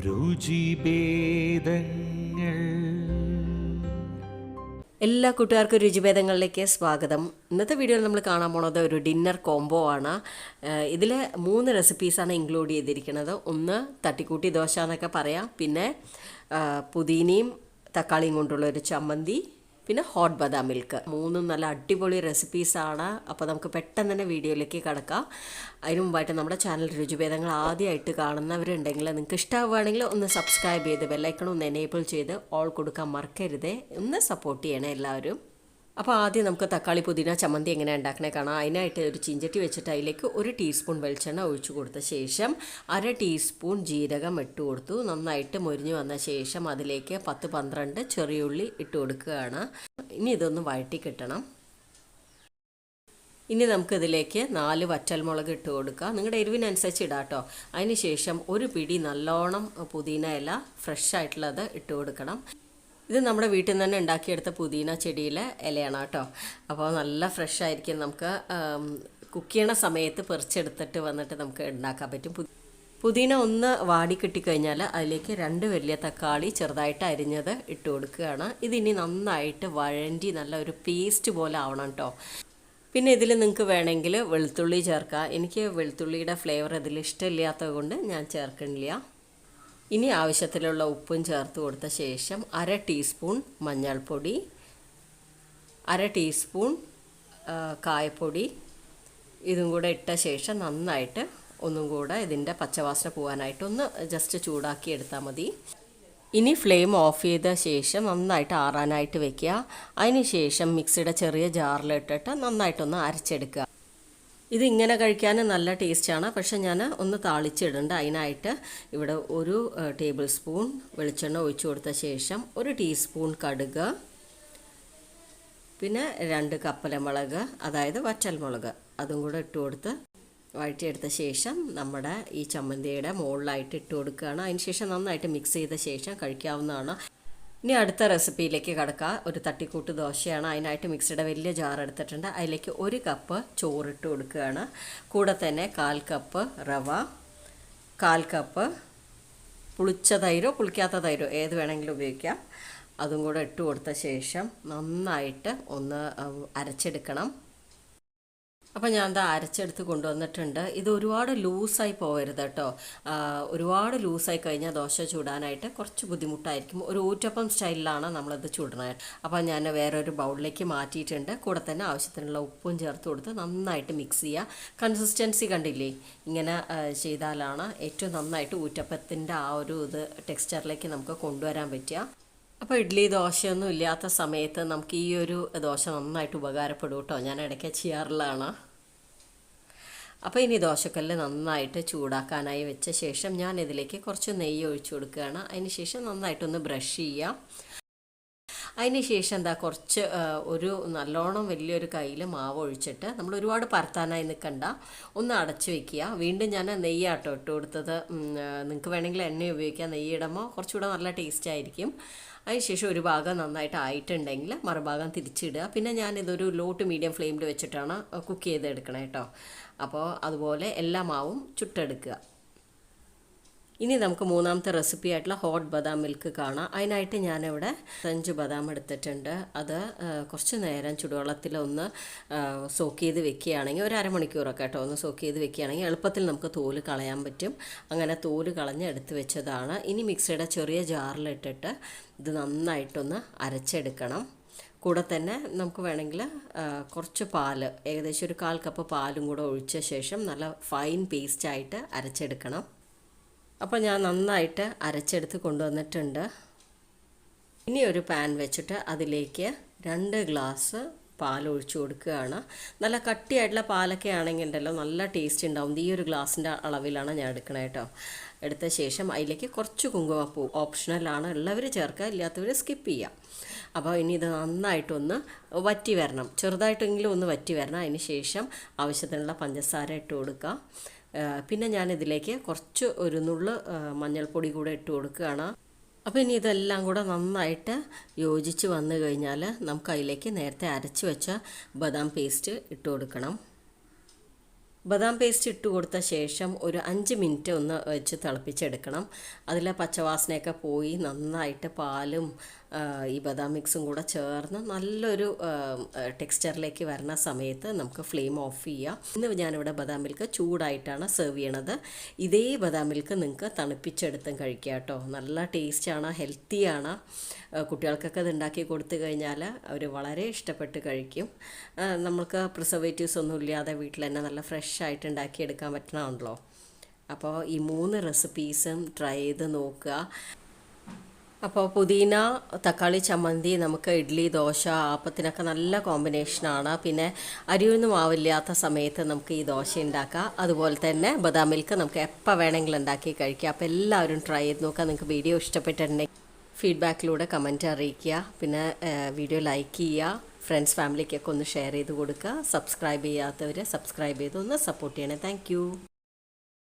രുചിഭേദങ്ങൾ. എല്ലാ കൂട്ടുകാർക്കും രുചിഭേദങ്ങളിലേക്ക് സ്വാഗതം. ഇന്നത്തെ വീഡിയോയിൽ നമ്മൾ കാണാൻ പോണത് ഒരു ഡിന്നർ കോംബോ ആണ്. ഇതിൽ 3 റെസിപ്പീസാണ് ഇൻക്ലൂഡ് ചെയ്തിരിക്കുന്നത്. ഒന്ന് തട്ടിക്കൂട്ടി ദോശ എന്നൊക്കെ പറയാം, പിന്നെ പുതിനയും തക്കാളിയും കൊണ്ടുള്ള ഒരു ചമ്മന്തി, പിന്നെ ഹോട്ട് ബദാം മിൽക്ക്. 3 നല്ല അടിപൊളി റെസിപ്പീസാണ്. അപ്പോൾ നമുക്ക് പെട്ടെന്ന് തന്നെ വീഡിയോയിലേക്ക് കടക്കാം. അതിന് മുമ്പായിട്ട് നമ്മുടെ ചാനൽ രുചിഭേദങ്ങൾ ആദ്യമായിട്ട് കാണുന്നവരുണ്ടെങ്കിൽ നിങ്ങൾക്ക് ഇഷ്ടമാവുകയാണെങ്കിൽ ഒന്ന് സബ്സ്ക്രൈബ് ചെയ്ത് ബെല്ലൈക്കൺ ഒന്ന് എനേബിൾ ചെയ്ത് ഓൾ കൊടുക്കാൻ മറക്കരുതേ. ഒന്ന് സപ്പോർട്ട് ചെയ്യണേ എല്ലാവരും. അപ്പോൾ ആദ്യം നമുക്ക് തക്കാളി പുതിന ചമ്മന്തി എങ്ങനെ ഉണ്ടാക്കണേ കാണാം. അതിനായിട്ട് ഒരു ചീഞ്ചട്ടി വെച്ചിട്ട് അതിലേക്ക് 1 ടീസ്പൂൺ വെളിച്ചെണ്ണ ഒഴിച്ചു കൊടുത്ത ശേഷം 1/2 ടീസ്പൂൺ ജീരകം ഇട്ട് കൊടുത്തു. നന്നായിട്ട് മൊരിഞ്ഞ് വന്ന ശേഷം അതിലേക്ക് 10-12 ചെറിയുള്ളി ഇട്ട് കൊടുക്കുകയാണ്. ഇനി ഇതൊന്ന് വഴറ്റി കിട്ടണം. ഇനി നമുക്കിതിലേക്ക് 4 വറ്റൽമുളക് ഇട്ട് കൊടുക്കുക. നിങ്ങളുടെ എരിവിനനുസരിച്ച് ഇടാം കേട്ടോ. അതിന് ശേഷം ഒരു പിടി നല്ലോണം പുതിന ഇല ഫ്രഷ് ആയിട്ടുള്ളത് ഇട്ട് കൊടുക്കണം. ഇത് നമ്മുടെ വീട്ടിൽ നിന്ന് തന്നെ ഉണ്ടാക്കിയെടുത്ത പുതിന ചെടിയിലെ ഇലയാണ് കേട്ടോ. അപ്പോൾ നല്ല ഫ്രഷ് ആയിരിക്കും. നമുക്ക് കുക്ക് ചെയ്യണ സമയത്ത് പറിച്ചെടുത്തിട്ട് വന്നിട്ട് നമുക്ക് ഉണ്ടാക്കാൻ പറ്റും. പുതിന ഒന്ന് വാടി കിട്ടിക്കഴിഞ്ഞാൽ അതിലേക്ക് 2 വലിയ തക്കാളി ചെറുതായിട്ട് അരിഞ്ഞത് ഇട്ട് കൊടുക്കുകയാണ്. ഇതിനി നന്നായിട്ട് വഴണ്ടി നല്ല ഒരു പേസ്റ്റ് പോലെ ആവണം കേട്ടോ. പിന്നെ ഇതിൽ നിങ്ങൾക്ക് വേണമെങ്കിൽ വെളുത്തുള്ളി ചേർക്കാം. എനിക്ക് വെളുത്തുള്ളിയുടെ ഫ്ലേവർ ഇതിൽ ഇഷ്ടമില്ലാത്തത് കൊണ്ട് ഞാൻ ചേർക്കണില്ല. ഇനി ആവശ്യത്തിലുള്ള ഉപ്പും ചേർത്ത് കൊടുത്ത ശേഷം 1/2 ടീസ്പൂൺ മഞ്ഞൾപ്പൊടി, 1/2 ടീസ്പൂൺ കായപ്പൊടി ഇതും കൂടെ ഇട്ട ശേഷം നന്നായിട്ട് ഒന്നും കൂടെ ഇതിൻ്റെ പച്ചവാസന പോകാനായിട്ട് ഒന്ന് ജസ്റ്റ് ചൂടാക്കി എടുത്താൽ മതി. ഇനി ഫ്ലെയിം ഓഫ് ചെയ്ത ശേഷം നന്നായിട്ട് ആറാനായിട്ട് വെക്കുക. അതിന് ശേഷം മിക്സിയുടെ ചെറിയ ജാറിലിട്ടിട്ട് നന്നായിട്ടൊന്ന് അരച്ചെടുക്കുക. ഇതിങ്ങനെ കഴിക്കാൻ നല്ല ടേസ്റ്റാണ്. പക്ഷെ ഞാൻ ഒന്ന് താളിച്ചിടുന്നുണ്ട്. അതിനായിട്ട് ഇവിടെ 1 ടേബിൾ സ്പൂൺ വെളിച്ചെണ്ണ ഒഴിച്ചു കൊടുത്ത ശേഷം 1 ടീസ്പൂൺ കടുക്, പിന്നെ 2 കപ്പലമുളക്, അതായത് വറ്റൽമുളക്, അതും കൂടെ ഇട്ട് കൊടുത്ത് വഴറ്റിയെടുത്ത ശേഷം നമ്മുടെ ഈ ചമ്മന്തിയുടെ മുകളിലായിട്ട് ഇട്ട് കൊടുക്കുകയാണ്. അതിന് ശേഷം നന്നായിട്ട് മിക്സ് ചെയ്ത ശേഷം കഴിക്കാവുന്നതാണ്. ഇനി അടുത്ത റെസിപ്പിയിലേക്ക് കടക്കുക. ഒരു തട്ടിക്കൂട്ട് ദോശയാണ്. അതിനായിട്ട് മിക്സിയുടെ വലിയ ജാർ എടുത്തിട്ടുണ്ട്. അതിലേക്ക് 1 കപ്പ് ചോറിട്ട് കൊടുക്കുകയാണ്. കൂടെ തന്നെ 1/4 കപ്പ് റവ, 1/4 കപ്പ് പുളിച്ച തൈരോ പുളിക്കാത്ത തൈരോ ഏത് വേണമെങ്കിലും ഉപയോഗിക്കാം. അതും കൂടെ ഇട്ട് കൊടുത്ത ശേഷം നന്നായിട്ട് ഒന്ന് അരച്ചെടുക്കണം. അപ്പോൾ ഞാൻ എന്താ അരച്ചെടുത്ത് കൊണ്ടുവന്നിട്ടുണ്ട്. ഇത് ഒരുപാട് ലൂസായി പോകരുത് കേട്ടോ. ഒരുപാട് ലൂസായി കഴിഞ്ഞാൽ ദോശ ചൂടാനായിട്ട് കുറച്ച് ബുദ്ധിമുട്ടായിരിക്കും. ഒരു ഊറ്റപ്പം സ്റ്റൈലിലാണ് നമ്മളത് ചൂടണത്. അപ്പോൾ ഞാൻ വേറൊരു ബൗളിലേക്ക് മാറ്റിയിട്ടുണ്ട്. കൂടെ തന്നെ ആവശ്യത്തിനുള്ള ഉപ്പും ചേർത്ത് കൊടുത്ത് നന്നായിട്ട് മിക്സ് ചെയ്യുക. കൺസിസ്റ്റൻസി കണ്ടില്ലേ, ഇങ്ങനെ ചെയ്താലാണ് ഏറ്റവും നന്നായിട്ട് ഊറ്റപ്പത്തിൻ്റെ ആ ഒരു ടെക്സ്ചറിലേക്ക് നമുക്ക് കൊണ്ടുവരാൻ പറ്റുക. അപ്പോൾ ഇഡ്ഡലി ദോശയൊന്നും ഇല്ലാത്ത സമയത്ത് നമുക്ക് ഈ ഒരു ദോശ നന്നായിട്ട് ഉപകാരപ്പെടും കേട്ടോ. ഞാൻ ഇടയ്ക്ക് ചെയ്യാറുള്ളതാണ്. അപ്പോൾ ഇനി ദോശക്കല്ല് നന്നായിട്ട് ചൂടാക്കാനായി വെച്ച ശേഷം ഞാൻ ഇതിലേക്ക് കുറച്ച് നെയ്യ് ഒഴിച്ചു കൊടുക്കുകയാണ്. അതിന് ശേഷം നന്നായിട്ടൊന്ന് ബ്രഷ് ചെയ്യാം. അതിന് ശേഷം കുറച്ച് ഒരു നല്ലോണം വലിയൊരു കയ്യിൽ മാവ് ഒഴിച്ചിട്ട് നമ്മൾ ഒരുപാട് പരത്താനായി നിൽക്കണ്ട, ഒന്ന് അടച്ചു വെക്കുക. വീണ്ടും ഞാൻ നെയ്യാട്ടോ ഇട്ട് കൊടുത്തത്. നിങ്ങൾക്ക് വേണമെങ്കിൽ എണ്ണ ഉപയോഗിക്കാം. നെയ്യ് ഇടുമ്പോൾ കുറച്ചുകൂടെ നല്ല ടേസ്റ്റ് ആയിരിക്കും. അതിനുശേഷം ഒരു ഭാഗം നന്നായിട്ട് ആയിട്ടുണ്ടെങ്കിൽ മറുഭാഗം തിരിച്ചിടുക. പിന്നെ ഞാനിതൊരു ലോ ടു മീഡിയം ഫ്ലെയിമിൽ വെച്ചിട്ടാണ് കുക്ക് ചെയ്തെടുക്കണേ കേട്ടോ. അപ്പോൾ അതുപോലെ എല്ലാ മാവും ചുട്ടെടുക്കുക. ഇനി നമുക്ക് 3ാമത്തെ റെസിപ്പി ആയിട്ടുള്ള ഹോട്ട് ബദാം മിൽക്ക് കാണാം. അതിനായിട്ട് ഞാനിവിടെ 5 ബദാം എടുത്തിട്ടുണ്ട്. അത് കുറച്ച് നേരം ചുടുവെള്ളത്തിലൊന്ന് സോക്ക് ചെയ്ത് വെക്കുകയാണെങ്കിൽ ഒരു അരമണിക്കൂറൊക്കെ കേട്ടോ ഒന്ന് സോക്ക് ചെയ്ത് വെക്കുകയാണെങ്കിൽ എളുപ്പത്തിൽ നമുക്ക് തോല് കളയാൻ പറ്റും. അങ്ങനെ തോല് കളഞ്ഞ് എടുത്ത് വെച്ചതാണ്. ഇനി മിക്സിയുടെ ചെറിയ ജാറിലിട്ടിട്ട് ഇത് നന്നായിട്ടൊന്ന് അരച്ചെടുക്കണം. കൂടെ തന്നെ നമുക്ക് വേണമെങ്കിൽ കുറച്ച് പാല്, ഏകദേശം ഒരു 1/4 കപ്പ് പാലും കൂടെ ഒഴിച്ച ശേഷം നല്ല ഫൈൻ പേസ്റ്റായിട്ട് അരച്ചെടുക്കണം. അപ്പോൾ ഞാൻ നന്നായിട്ട് അരച്ചെടുത്ത് കൊണ്ടുവന്നിട്ടുണ്ട്. ഇനി ഒരു പാൻ വെച്ചിട്ട് അതിലേക്ക് 2 ഗ്ലാസ് പാൽ ഒഴിച്ചു കൊടുക്കുകയാണ്. നല്ല കട്ടിയായിട്ടുള്ള പാലൊക്കെ ആണെങ്കിൽ ഉണ്ടല്ലോ നല്ല ടേസ്റ്റ് ഉണ്ടാവും. ഈ ഒരു ഗ്ലാസിൻ്റെ അളവിലാണ് ഞാൻ എടുക്കണത് കേട്ടോ. എടുത്ത ശേഷം അതിലേക്ക് കുറച്ച് കുങ്കുമപ്പൂ, ഓപ്ഷണലാണ്, ഉള്ളവർ ചേർക്കുക, ഇല്ലാത്തവർ സ്കിപ്പ് ചെയ്യാം. അപ്പോൾ ഇനി ഇത് നന്നായിട്ടൊന്ന് വറ്റി വരണം, ചെറുതായിട്ടെങ്കിലും ഒന്ന് വറ്റി വരണം. അതിന് ശേഷം ആവശ്യത്തിനുള്ള പഞ്ചസാര ഇട്ട് കൊടുക്കുക. പിന്നെ ഞാനിതിലേക്ക് കുറച്ച് ഒരു നുള്ള് മഞ്ഞൾപ്പൊടി കൂടെ ഇട്ട് കൊടുക്കുകയാണ്. അപ്പോൾ ഇനി ഇതെല്ലാം കൂടെ നന്നായിട്ട് യോജിച്ച് വന്നു കഴിഞ്ഞാൽ നമുക്ക് അതിലേക്ക് നേരത്തെ അരച്ച് വെച്ച ബദാം പേസ്റ്റ് ഇട്ട് കൊടുക്കണം. ബദാം പേസ്റ്റ് ഇട്ട് കൊടുത്ത ശേഷം ഒരു 5 മിനിറ്റ് ഒന്ന് വെച്ച് തിളപ്പിച്ചെടുക്കണം. അതിലെ പച്ചവാസനയൊക്കെ പോയി നന്നായിട്ട് പാലും ഈ ബദാം മിക്സും കൂടെ ചേർന്ന് നല്ലൊരു ടെക്സ്ചറിലേക്ക് വരുന്ന സമയത്ത് നമുക്ക് ഫ്ലെയിം ഓഫ് ചെയ്യാം. ഇന്ന് ഞാനിവിടെ ബദാം മിൽക്ക് ചൂടായിട്ടാണ് സെർവ് ചെയ്യണത്. ഇതേ ബദാം മിൽക്ക് നിങ്ങൾക്ക് തണുപ്പിച്ചെടുത്തും കഴിക്കാം കേട്ടോ. നല്ല ടേസ്റ്റാണ്, ഹെൽത്തിയാണ്. കുട്ടികൾക്കൊക്കെ ഇത് ഉണ്ടാക്കി കൊടുത്തു കഴിഞ്ഞാൽ അവർ വളരെ ഇഷ്ടപ്പെട്ട് കഴിക്കും. നമുക്ക് പ്രിസർവേറ്റീവ്സ് ഒന്നും ഇല്ലാതെ വീട്ടിൽ തന്നെ നല്ല ഫ്രഷ് ആയിട്ട് ഉണ്ടാക്കിയെടുക്കാൻ പറ്റണമല്ലോ. അപ്പോൾ ഈ 3 റെസിപ്പീസും ട്രൈ ചെയ്ത് നോക്കുക. അപ്പോൾ പുതിന തക്കാളി ചമ്മന്തി നമുക്ക് ഇഡ്ഡലി, ദോശ, ആപ്പത്തിനൊക്കെ നല്ല കോമ്പിനേഷനാണ്. പിന്നെ അരിയൊന്നും ആവില്ലാത്ത സമയത്ത് നമുക്ക് ഈ ദോശ ഉണ്ടാക്കാം. അതുപോലെ തന്നെ ബദാം മിൽക്ക് നമുക്ക് എപ്പോൾ വേണമെങ്കിലും ഉണ്ടാക്കി കഴിക്കാം. അപ്പോൾ എല്ലാവരും ട്രൈ ചെയ്ത് നോക്കുക. നിങ്ങൾക്ക് വീഡിയോ ഇഷ്ടപ്പെട്ടിട്ടുണ്ടെങ്കിൽ ഫീഡ്ബാക്കിലൂടെ കമൻറ്റ് അറിയിക്കുക. പിന്നെ വീഡിയോ ലൈക്ക് ചെയ്യുക, ഫ്രണ്ട്സ് ഫാമിലിക്കൊക്കെ ഒന്ന് ഷെയർ ചെയ്ത് കൊടുക്കുക. സബ്സ്ക്രൈബ് ചെയ്യാത്തവർ സബ്സ്ക്രൈബ് ചെയ്ത് ഒന്ന് സപ്പോർട്ട് ചെയ്യണേ. താങ്ക്